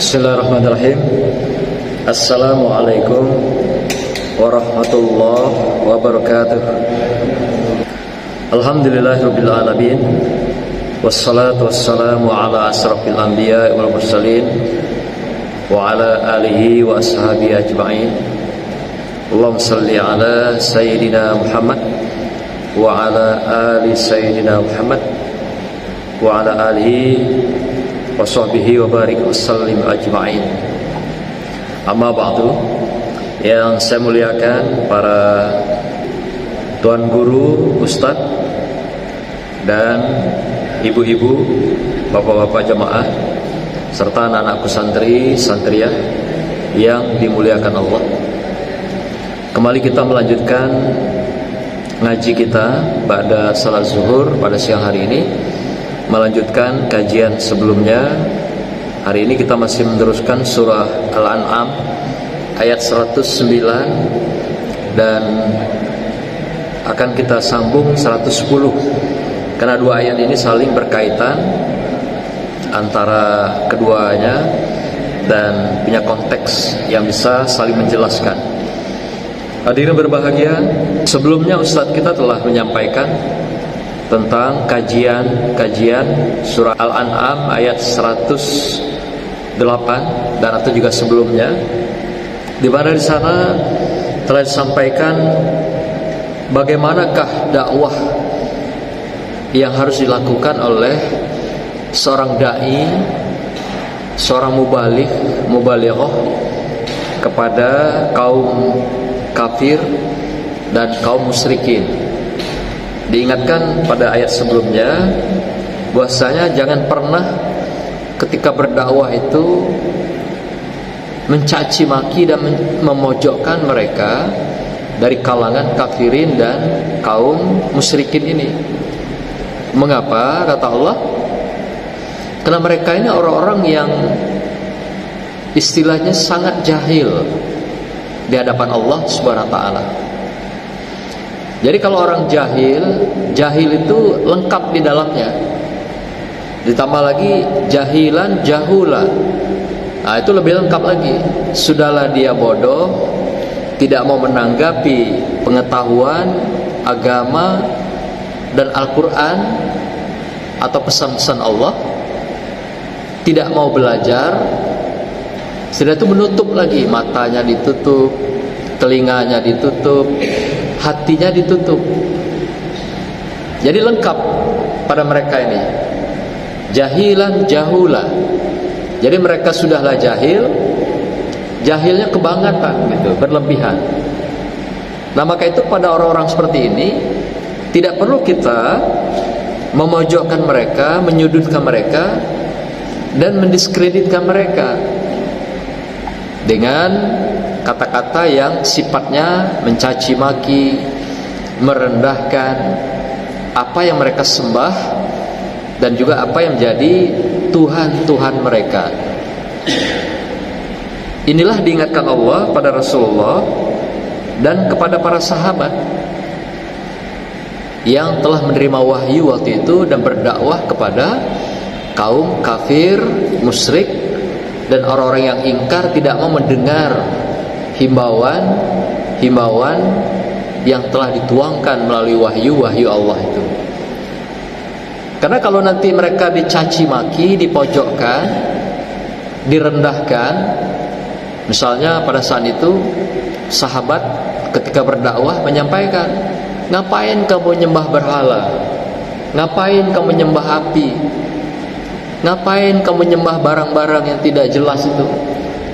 Bismillahirrahmanirrahim. Assalamualaikum warahmatullahi wabarakatuh. Alhamdulillahirabbil alamin. Wassalatu wassalamu ala asrafil anbiya wal mursalin wa ala alihi wa ashabihi ajma'in. Allahumma shalli ala sayyidina Muhammad wa ala ali sayyidina Muhammad wa ala alihi wa sahbihi wa barik wa sallim ajma'in. Amma ba'du. Yang saya muliakan para tuan guru, ustadz dan ibu-ibu, bapak-bapak jamaah serta anak-anakku santri, santriah yang dimuliakan Allah. Kembali kita melanjutkan ngaji kita pada salat zuhur pada siang hari ini, melanjutkan kajian sebelumnya. Hari ini kita masih meneruskan surah Al-An'am ayat 109 dan akan kita sambung 110 karena dua ayat ini saling berkaitan antara keduanya dan punya konteks yang bisa saling menjelaskan. Hadirin berbahagia, sebelumnya Ustadz kita telah menyampaikan tentang kajian surah Al-An'am ayat 108 dan atau juga sebelumnya, di mana di sana telah disampaikan bagaimanakah dakwah yang harus dilakukan oleh seorang dai, seorang mubalighah kepada kaum kafir dan kaum musyrikin. Diingatkan pada ayat sebelumnya bahwasanya jangan pernah ketika berdakwah itu mencaci maki dan memojokkan mereka dari kalangan kafirin dan kaum musyrikin ini. Mengapa? Kata Allah, karena mereka ini orang-orang yang istilahnya sangat jahil di hadapan Allah Subhanahu wa taala. Jadi kalau orang jahil itu lengkap di dalamnya. Ditambah lagi jahilan jahula. Nah, itu lebih lengkap lagi. Sudahlah dia bodoh, tidak mau menanggapi pengetahuan agama dan Al-Qur'an atau pesan-pesan Allah, tidak mau belajar. Sudah itu menutup lagi, matanya ditutup, telinganya ditutup, hatinya ditutup. Jadi lengkap pada mereka ini, jahilan jahula. Jadi mereka sudahlah jahilnya kebangetan gitu, berlebihan. Nah maka itu pada orang-orang seperti ini tidak perlu kita memojokkan mereka, menyudutkan mereka dan mendiskreditkan mereka dengan kata-kata yang sifatnya mencaci maki, merendahkan apa yang mereka sembah dan juga apa yang menjadi Tuhan-Tuhan mereka. Inilah diingatkan Allah pada Rasulullah dan kepada para sahabat yang telah menerima wahyu waktu itu dan berdakwah kepada kaum kafir, musyrik dan orang-orang yang ingkar, tidak mau mendengar himbauan yang telah dituangkan melalui wahyu Allah itu. Karena kalau nanti mereka dicaci maki, dipojokkan, direndahkan, misalnya pada saat itu sahabat ketika berdakwah menyampaikan, ngapain kamu nyembah berhala, ngapain kamu nyembah api, ngapain kamu nyembah barang-barang yang tidak jelas itu,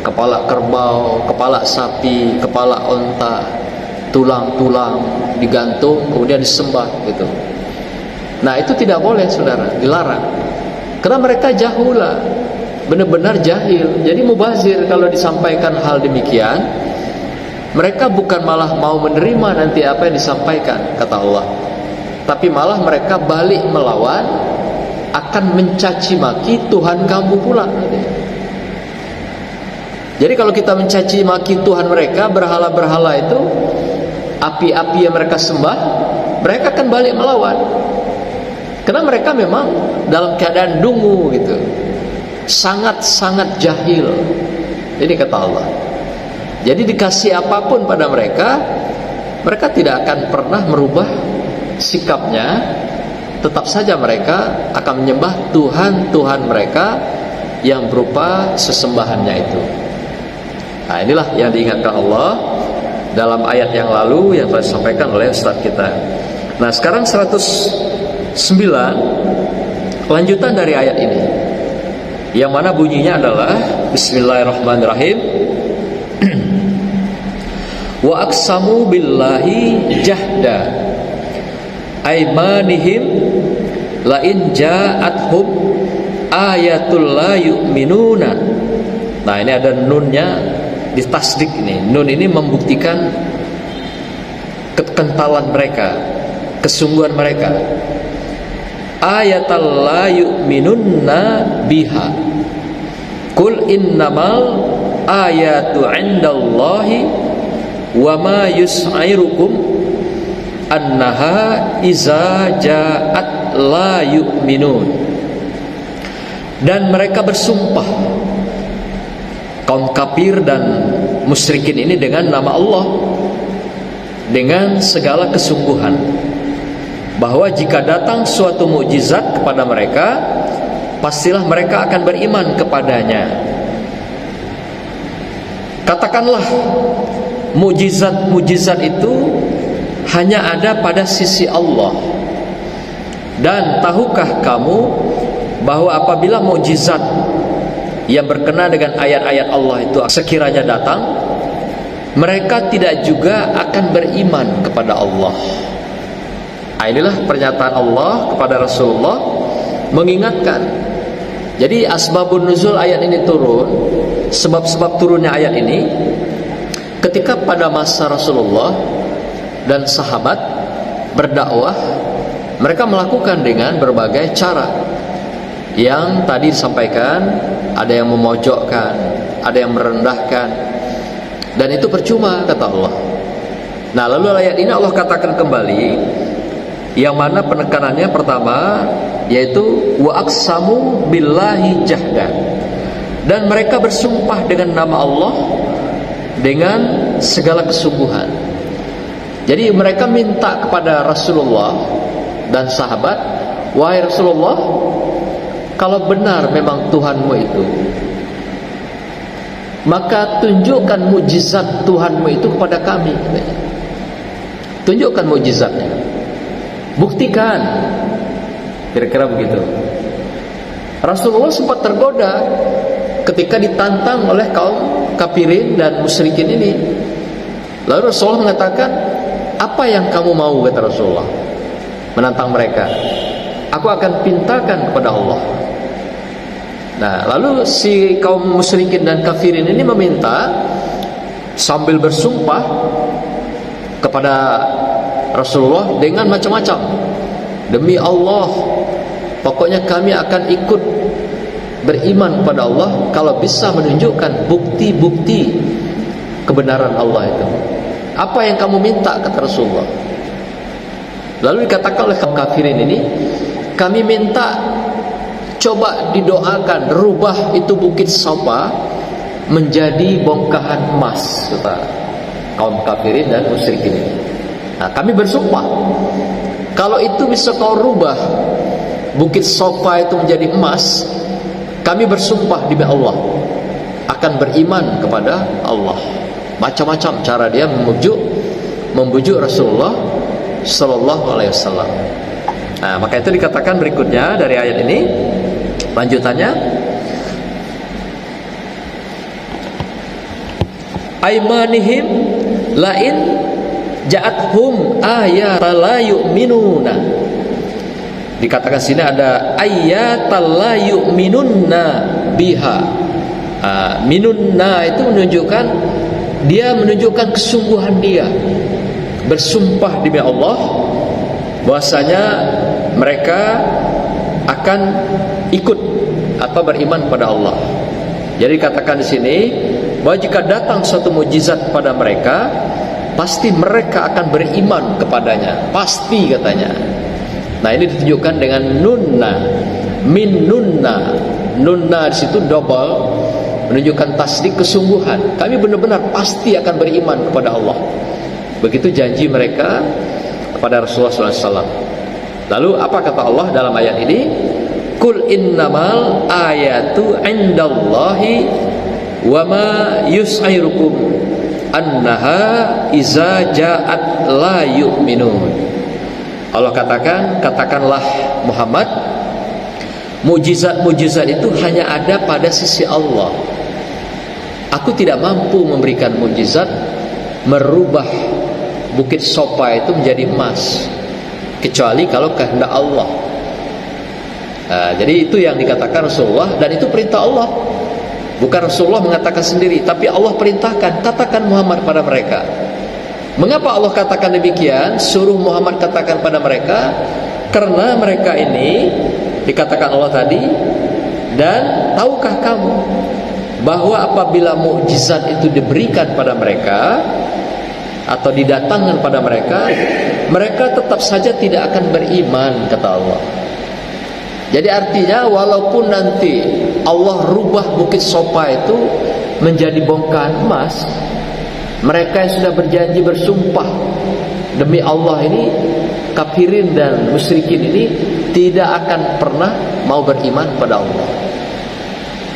kepala kerbau, kepala sapi, kepala onta, tulang-tulang digantung kemudian disembah gitu. Nah itu tidak boleh saudara, dilarang. Karena mereka jahula, benar-benar jahil. Jadi mubazir kalau disampaikan hal demikian, mereka bukan malah mau menerima nanti apa yang disampaikan, kata Allah, tapi malah mereka balik melawan, akan mencaci maki Tuhan kamu pula. Jadi kalau kita mencaci maki Tuhan mereka, berhala-berhala itu, api-api yang mereka sembah, mereka akan balik melawan. Karena mereka memang dalam keadaan dungu gitu. sangat-sangat jahil. Ini kata Allah. Jadi dikasih apapun pada mereka, mereka tidak akan pernah merubah sikapnya. Tetap saja mereka akan menyembah Tuhan-Tuhan mereka yang berupa sesembahannya itu. Nah, inilah yang diingatkan Allah dalam ayat yang lalu yang telah disampaikan oleh Ustaz kita. Nah, sekarang 109 lanjutan dari ayat ini, yang mana bunyinya adalah Bismillahirrahmanirrahim. Wa aqsamu billahi jahda aimanihim la in ja'athum ayatul la yu'minuna. Nah, ini ada nunnya ditasdik ini. Nun ini membuktikan kekentalan mereka, kesungguhan mereka. Ayatul la yu'minunna biha. Qul innamal ayatu 'indallahi wa ma yus'irukum annaha iza ja'at la yu'minun. Dan mereka bersumpah, kaum kafir dan musyrikin ini, dengan nama Allah, dengan segala kesungguhan, bahwa jika datang suatu mukjizat kepada mereka, pastilah mereka akan beriman kepadanya. Katakanlah, mukjizat-mukjizat itu hanya ada pada sisi Allah. Dan tahukah kamu bahwa apabila mukjizat yang berkenaan dengan ayat-ayat Allah itu sekiranya datang, mereka tidak juga akan beriman kepada Allah. Nah, inilah pernyataan Allah kepada Rasulullah, mengingatkan. Jadi asbabun nuzul ayat ini turun, sebab-sebab turunnya ayat ini, ketika pada masa Rasulullah dan sahabat berdakwah, mereka melakukan dengan berbagai cara yang tadi disampaikan. Ada yang memojokkan, ada yang merendahkan, dan itu percuma, kata Allah. Nah, lalu ayat ini Allah katakan kembali, yang mana penekanannya pertama yaitu wa aqsamu billahi jahda, dan mereka bersumpah dengan nama Allah dengan segala kesungguhan. Jadi mereka minta kepada Rasulullah dan sahabat, wahai Rasulullah, kalau benar memang Tuhanmu itu, maka tunjukkan mukjizat Tuhanmu itu kepada kami. Tunjukkan mukjizatnya, buktikan. Kira-kira begitu. Rasulullah sempat tergoda ketika ditantang oleh kaum kafirin dan musyrikin ini. Lalu Rasulullah mengatakan, apa yang kamu mau, kata Rasulullah, menantang mereka. Aku akan pintakan kepada Allah. Nah, lalu si kaum musyrikin dan kafirin ini meminta sambil bersumpah kepada Rasulullah dengan macam-macam. Demi Allah, pokoknya kami akan ikut beriman kepada Allah kalau bisa menunjukkan bukti-bukti kebenaran Allah itu. Apa yang kamu minta, kata Rasulullah. Lalu dikatakan oleh kaum kafirin ini, kami minta coba didoakan, rubah itu bukit Safa menjadi bongkahan emas, kata kaum kafirin dan musyrikin ini. Nah, kami bersumpah, kalau itu bisa kau rubah bukit Safa itu menjadi emas, kami bersumpah demi Allah akan beriman kepada Allah. Macam-macam cara dia membujuk Rasulullah Sallallahu Alaihi Wasallam. Nah, maka itu dikatakan berikutnya dari ayat ini, lanjutannya, aimanihim lain ja'athum ayatal la yu'minuna. Dikatakan sini ada ayatal la yu'minunna biha. Minunna itu menunjukkan kesungguhan dia, bersumpah demi Allah bahwasanya mereka akan ikut atau beriman pada Allah. Jadi katakan di sini bahwa jika datang suatu mukjizat pada mereka, pasti mereka akan beriman kepadanya, pasti, katanya. Nah, ini ditunjukkan dengan nunna, min nunna, Nunna di situ double, menunjukkan tasdik, kesungguhan. Kami benar-benar pasti akan beriman kepada Allah. Begitu janji mereka kepada Rasulullah SAW. Lalu apa kata Allah dalam ayat ini? Kul innamal ayatu indallahi wa ma yus'irukum annaha iza ja'at la yu'minun. Allah katakanlah Muhammad, mujizat-mujizat itu hanya ada pada sisi Allah. Aku tidak mampu memberikan mujizat merubah bukit Sopa itu menjadi emas, kecuali kalau kehendak Allah. Jadi itu yang dikatakan Rasulullah, dan itu perintah Allah. Bukan Rasulullah mengatakan sendiri, tapi Allah perintahkan, katakan Muhammad pada mereka. Mengapa Allah katakan demikian? Suruh Muhammad katakan pada mereka, karena mereka ini, dikatakan Allah tadi, dan tahukah kamu bahwa apabila mukjizat itu diberikan pada mereka atau didatangkan pada mereka, mereka tetap saja tidak akan beriman, kata Allah. Jadi artinya walaupun nanti Allah rubah bukit Sopa itu menjadi bongkahan emas, mereka yang sudah berjanji bersumpah demi Allah ini, kafirin dan musyrikin ini, tidak akan pernah mau beriman pada Allah.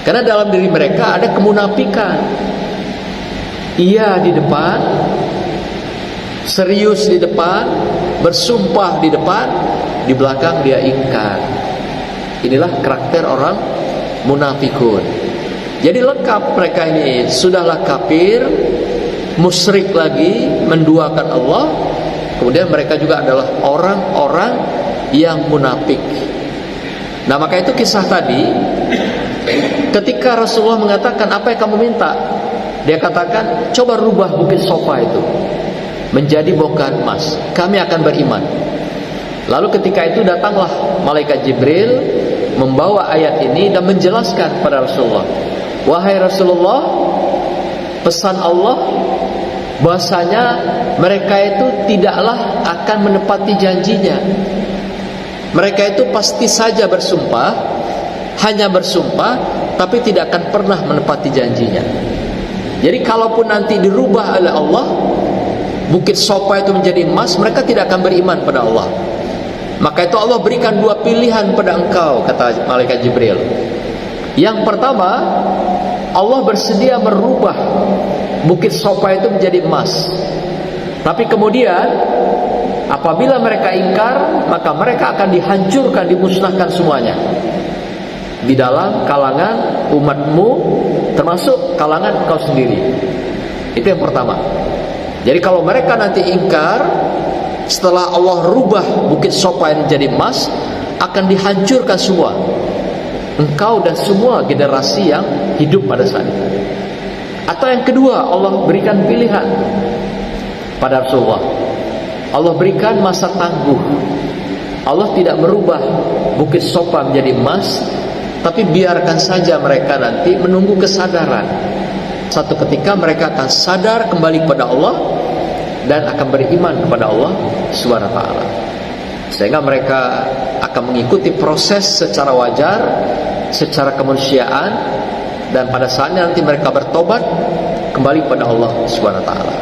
Karena dalam diri mereka ada kemunafikan. Ia di depan, serius di depan, bersumpah di depan, di belakang dia ingkar. Inilah karakter orang munafikun. Jadi lengkap mereka ini, sudahlah kafir, musyrik lagi, menduakan Allah. Kemudian mereka juga adalah orang-orang yang munafik. Nah, maka itu kisah tadi, ketika Rasulullah mengatakan, apa yang kamu minta? Dia katakan, coba rubah bukit Sofa itu menjadi bongkahan emas, kami akan beriman. Lalu ketika itu datanglah malaikat Jibril membawa ayat ini dan menjelaskan kepada Rasulullah, wahai Rasulullah, pesan Allah bahwasanya mereka itu tidaklah akan menepati janjinya. Mereka itu pasti saja bersumpah, hanya bersumpah, tapi tidak akan pernah menepati janjinya. Jadi kalaupun nanti dirubah oleh Allah bukit Sopa itu menjadi emas, mereka tidak akan beriman pada Allah. Maka itu Allah berikan dua pilihan pada engkau, kata malaikat Jibril. Yang pertama, Allah bersedia merubah bukit Sopa itu menjadi emas. Tapi kemudian apabila mereka ingkar, maka mereka akan dihancurkan, dimusnahkan semuanya di dalam kalangan umatmu, termasuk kalangan kau sendiri. Itu yang pertama. Jadi kalau mereka nanti ingkar, setelah Allah rubah bukit Sopa yang menjadi emas, akan dihancurkan semua, engkau dan semua generasi yang hidup pada saat itu. Atau yang kedua, Allah berikan pilihan pada Rasulullah. Allah berikan masa tangguh. Allah tidak merubah bukit Sopa menjadi emas, tapi biarkan saja mereka nanti menunggu kesadaran. Satu ketika mereka akan sadar kembali kepada Allah dan akan beriman kepada Allah Subhanahu wa taala. Sehingga mereka akan mengikuti proses secara wajar, secara kemanusiaan, dan pada saatnya nanti mereka bertobat kembali kepada Allah Subhanahu wa taala.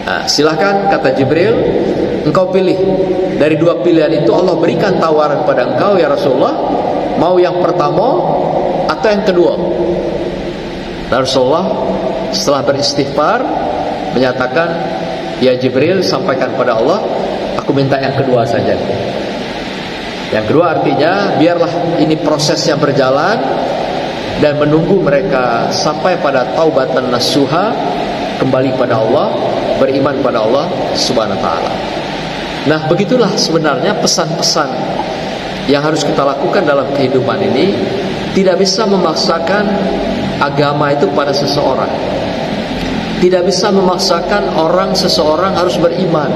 Nah, silakan, kata Jibril, engkau pilih dari dua pilihan itu. Allah berikan tawaran pada engkau ya Rasulullah, mau yang pertama atau yang kedua. Dan Rasulullah setelah beristighfar menyatakan, ya Jibril, sampaikan pada Allah, aku minta yang kedua saja. Yang kedua artinya biarlah ini prosesnya berjalan dan menunggu mereka sampai pada taubatan nasuha, kembali pada Allah, beriman pada Allah Subhanahu wa taala. Nah, begitulah sebenarnya pesan-pesan yang harus kita lakukan dalam kehidupan ini. Tidak bisa memaksakan agama itu pada seseorang. Tidak bisa memaksakan seseorang harus beriman.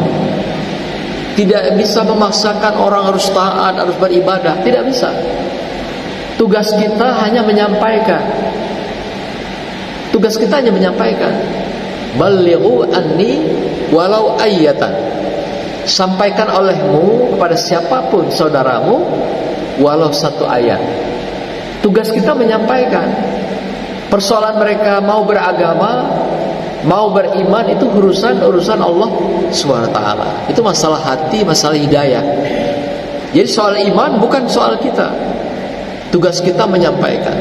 Tidak bisa memaksakan orang harus taat, harus beribadah. Tidak bisa. Tugas kita hanya menyampaikan. Tugas kita hanya menyampaikan. Balighu anni walau ayatan. Sampaikan olehmu kepada siapapun saudaramu walau satu ayat. Tugas kita menyampaikan. Persoalan mereka mau beragama, mau beriman, itu urusan Allah SWT. Itu masalah hati, masalah hidayah. Jadi soal iman bukan soal kita. Tugas kita menyampaikan.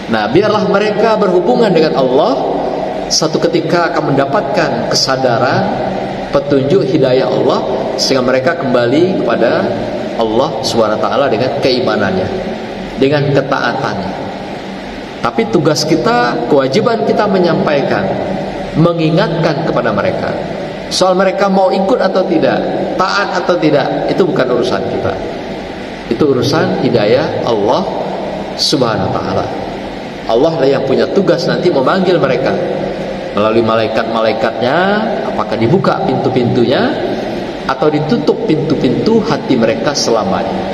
Nah, biarlah mereka berhubungan dengan Allah, satu ketika akan mendapatkan kesadaran, petunjuk hidayah Allah, sehingga mereka kembali kepada Allah SWT dengan keimanannya, dengan ketaatannya. Tapi tugas kita, kewajiban kita menyampaikan, mengingatkan kepada mereka. Soal mereka mau ikut atau tidak, taat atau tidak, itu bukan urusan kita. Itu urusan hidayah Allah Subhanahu wa ta'ala. Allah lah yang punya tugas nanti memanggil mereka melalui malaikat-malaikatnya, apakah dibuka pintu-pintunya atau ditutup pintu-pintu hati mereka selamanya.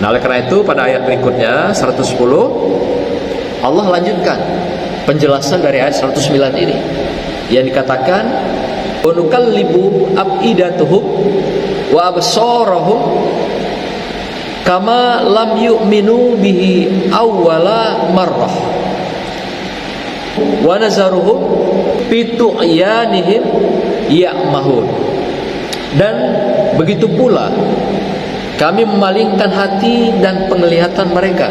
Nah, oleh karena itu pada ayat berikutnya 110 Allah lanjutkan penjelasan dari ayat 109 ini yang dikatakan unukallibu afidatuhum wa absarahum kama lam yu'minu bihi awwala marrah wa nazaruhum fi tu'yanihim ya'mahun. Dan begitu pula kami memalingkan hati dan penglihatan mereka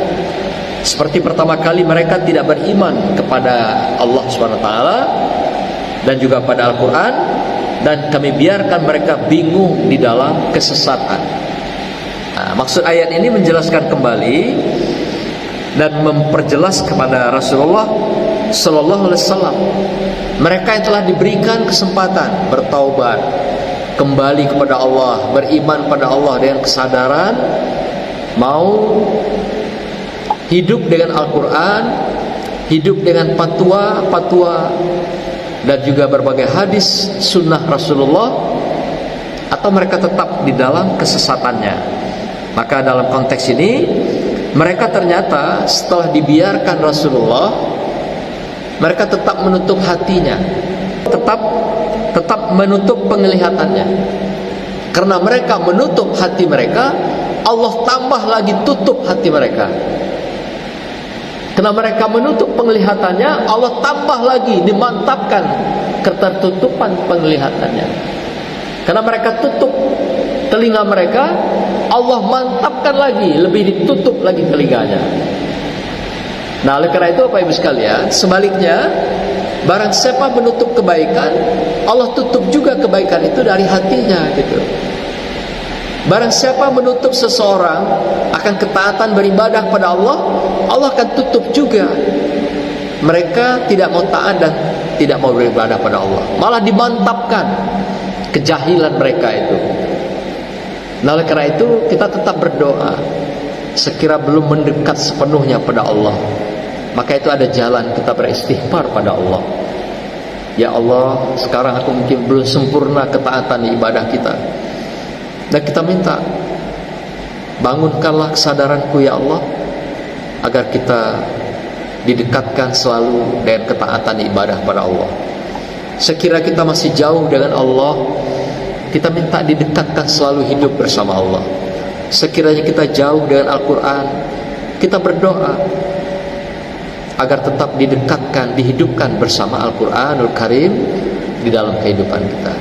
seperti pertama kali mereka tidak beriman kepada Allah SWT dan juga pada Al-Quran, dan kami biarkan mereka bingung di dalam kesesatan. Nah, maksud ayat ini menjelaskan kembali dan memperjelas kepada Rasulullah Sallallahu Alaihi Wasallam, mereka yang telah diberikan kesempatan bertaubat, kembali kepada Allah, beriman pada Allah dengan kesadaran, mau hidup dengan Al-Quran, hidup dengan fatwa dan juga berbagai hadis sunnah Rasulullah, atau mereka tetap di dalam kesesatannya. Maka dalam konteks ini mereka ternyata setelah dibiarkan Rasulullah, mereka tetap menutup hatinya, tetap menutup penglihatannya. Karena mereka menutup hati mereka, Allah tambah lagi tutup hati mereka. Karena mereka menutup penglihatannya, Allah tambah lagi dimantapkan ketertutupan penglihatannya. Karena mereka tutup telinga mereka, Allah mantapkan lagi, lebih ditutup lagi telinganya. Nah, oleh karena itu Bapak Ibu sekalian, sebaliknya, barang siapa menutup kebaikan, Allah tutup juga kebaikan itu dari hatinya gitu. Barang siapa menutup seseorang akan ketaatan beribadah pada Allah, Allah akan tutup juga. Mereka tidak mau taat dan tidak mau beribadah pada Allah, malah dimantapkan kejahilan mereka itu. Nah, oleh karena itu kita tetap berdoa. Sekira belum mendekat sepenuhnya pada Allah, maka itu ada jalan kita beristighfar pada Allah. Ya Allah, sekarang aku mungkin belum sempurna ketaatan di ibadah kita, dan kita minta bangunkanlah kesadaranku ya Allah, agar kita didekatkan selalu dengan ketaatan ibadah pada Allah. Sekira kita masih jauh dengan Allah, kita minta didekatkan selalu hidup bersama Allah. Sekiranya kita jauh dengan Al-Quran, kita berdoa agar tetap didekatkan, dihidupkan bersama Al-Quranul Karim di dalam kehidupan kita.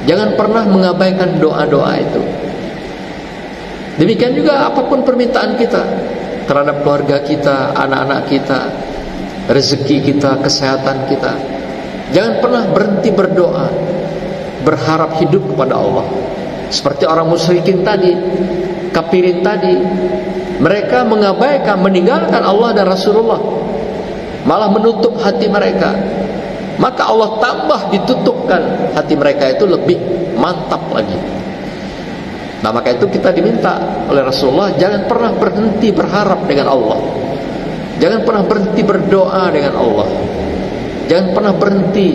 Jangan pernah mengabaikan doa-doa itu. Demikian juga apapun permintaan kita terhadap keluarga kita, anak-anak kita, rezeki kita, kesehatan kita, jangan pernah berhenti berdoa, berharap hidup kepada Allah. Seperti orang musyrikin tadi, kafirin tadi, mereka mengabaikan, meninggalkan Allah dan Rasulullah, malah menutup hati mereka. Maka Allah tambah ditutupkan hati mereka itu lebih mantap lagi. Nah, maka itu kita diminta oleh Rasulullah, jangan pernah berhenti berharap dengan Allah, jangan pernah berhenti berdoa dengan Allah, jangan pernah berhenti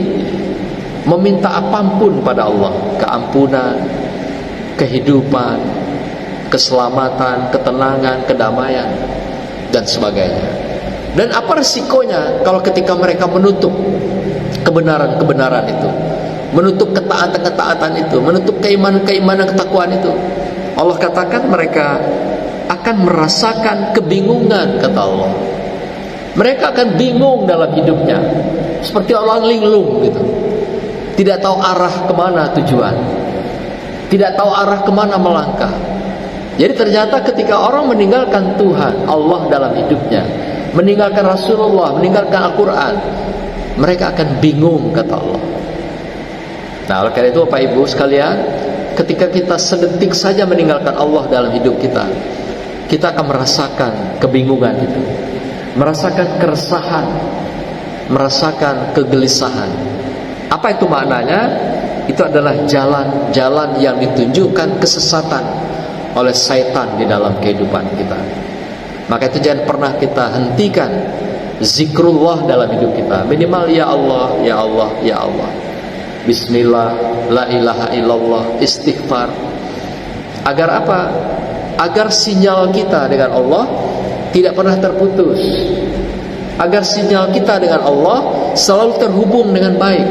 meminta apapun pada Allah, keampunan, kehidupan, keselamatan, ketenangan, kedamaian, dan sebagainya. Dan apa resikonya kalau ketika mereka menutup kebenaran-kebenaran itu, menutup ketaatan-ketaatan itu, menutup keimanan-keimanan, ketakwaan itu? Allah katakan mereka akan akan merasakan kebingungan, kata Allah. Mereka akan bingung dalam hidupnya, seperti orang linglung gitu, tidak tahu arah kemana tujuan, tidak tahu arah kemana melangkah. Jadi ternyata ketika orang meninggalkan Tuhan Allah dalam hidupnya, meninggalkan Rasulullah, meninggalkan Al-Quran, mereka akan bingung, kata Allah. Nah, oleh karena itu Bapak Ibu sekalian, ketika kita sedetik saja meninggalkan Allah dalam hidup kita, kita akan merasakan kebingungan itu, merasakan keresahan, merasakan kegelisahan. Apa itu maknanya? Itu adalah jalan-jalan yang ditunjukkan kesesatan oleh syaitan di dalam kehidupan kita. Maka itu jangan pernah kita hentikan zikrullah dalam hidup kita. Minimal ya Allah, ya Allah, ya Allah, bismillah, la ilaha illallah, istighfar. Agar apa? Agar sinyal kita dengan Allah tidak pernah terputus, agar sinyal kita dengan Allah selalu terhubung dengan baik,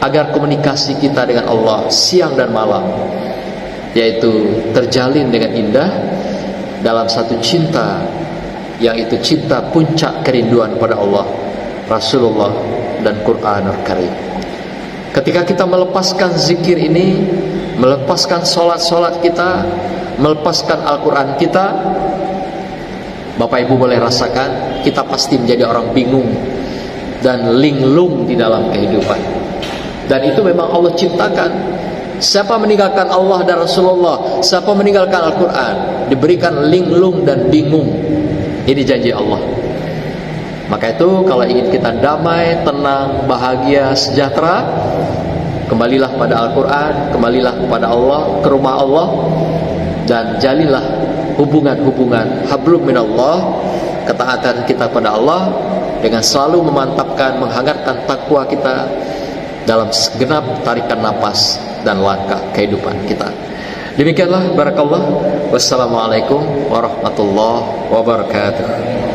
agar komunikasi kita dengan Allah siang dan malam, yaitu terjalin dengan indah dalam satu cinta, yang itu cinta puncak kerinduan pada Allah, Rasulullah, dan Quranul Karim. Ketika kita melepaskan zikir ini, melepaskan solat-solat kita, melepaskan Al-Quran kita, Bapak Ibu boleh rasakan, kita pasti menjadi orang bingung dan linglung di dalam kehidupan. Dan itu memang Allah ciptakan. Siapa meninggalkan Allah dan Rasulullah, siapa meninggalkan Al-Quran, diberikan linglung dan bingung. Ini janji Allah. Maka itu kalau ingin kita damai, tenang, bahagia, sejahtera, kembalilah pada Al-Quran, kembalilah kepada Allah, ke rumah Allah, dan jalilah hubungan-hubungan hablum minallah, ketaatan kita pada Allah, dengan selalu memantapkan, menghangatkan takwa kita dalam segenap tarikan napas dan langkah kehidupan kita. Demikianlah, barakallah. Wassalamualaikum warahmatullahi wabarakatuh.